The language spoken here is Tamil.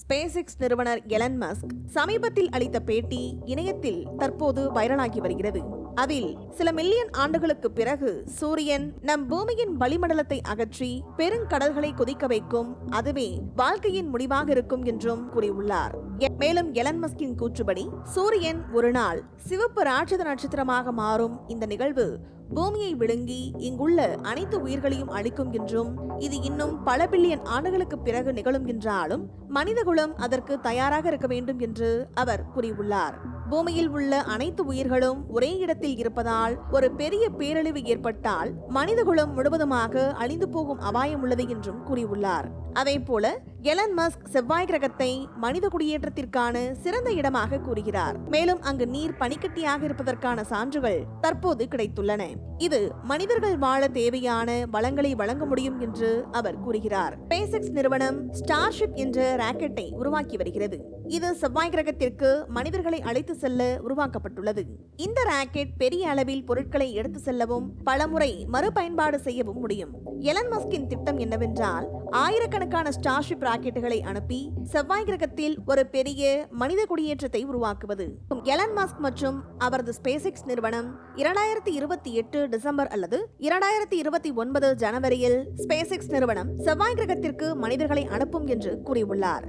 ஸ்பேஸ் நிறுவனர் எலன் மஸ்க் சமீபத்தில் அளித்த பேட்டி இணையத்தில் தற்போது வைரலாகி வருகிறது. அதில் சில மில்லியன் ஆண்டுகளுக்கு பிறகு சூரியன் நம் பூமியின் வளிமண்டலத்தை அகற்றி பெருங்கடல்களை கொதிக்க வைக்கும், அதுவே வாழ்க்கையின் முடிவாக இருக்கும் என்றும் கூறியுள்ளார். மேலும் எலன் மஸ்கின் கூற்றுப்படி சூரியன் ஒரு நாள் சிவப்பு ராட்சத நட்சத்திரமாக மாறும். இந்த நிகழ்வு பூமியை விழுங்கி இங்குள்ள அனைத்து உயிர்களையும் அழிக்கும் என்றும், இது இன்னும் பல பில்லியன் ஆண்டுகளுக்கு பிறகு நிகழும் என்றாலும் மனிதகுலம் அதற்கு தயாராக இருக்க வேண்டும் என்று அவர் கூறியுள்ளார். பூமியில் உள்ள அனைத்து உயிர்களும் ஒரே இடத்தில் இருப்பதால் ஒரு பெரிய பேரழிவு ஏற்பட்டால் மனிதகுலம் முழுவதுமாக அழிந்து போகும் அபாயம் உள்ளது என்றும் கூறியுள்ளார். அதேபோல எலன் மஸ்க் செவ்வாய் கிரகத்தை மனித குடியேற்றத்திற்கான சிறந்த இடமாக கூறுகிறார். மேலும் அங்கு நீர் பனிக்கட்டியாக இருப்பதற்கான சான்றுகள் தற்போது கிடைத்துள்ளன. இது மனிதர்கள் வாழ தேவையான வளங்களை வழங்க முடியும் என்று அவர் கூறுகிறார். ஸ்பேஸ் நிறுவனம் ஸ்டார்ஷிப் என்ற ராக்கெட்டை உருவாக்கி வருகிறது. இது செவ்வாய் கிரகத்திற்கு மனிதர்களை அழைத்து செல்ல உருவாக்கப்பட்டுள்ளது. இந்த ராக்கெட் பெரிய அளவில் பொருட்களை எடுத்து செல்லவும் பலமுறை மறுபயன்பாடு செய்யவும் முடியும். எலன் மஸ்கின் திட்டம் என்னவென்றால் ஆயிரக்கணக்கான ஸ்டார்ஷிப் ராக்கெட்டுகளை அனுப்பி செவ்வாய் கிரகத்தில் ஒரு பெரிய மனித குடியேற்றத்தை உருவாக்குவது. எலன் மஸ்க் மற்றும் அவரது ஸ்பேஸ் நிறுவனம் 2028 டிசம்பர் அல்லது 2029 ஜனவரியில் ஸ்பேஸ் நிறுவனம் செவ்வாய் கிரகத்திற்கு மனிதர்களை அனுப்பும் என்று கூறியுள்ளார்.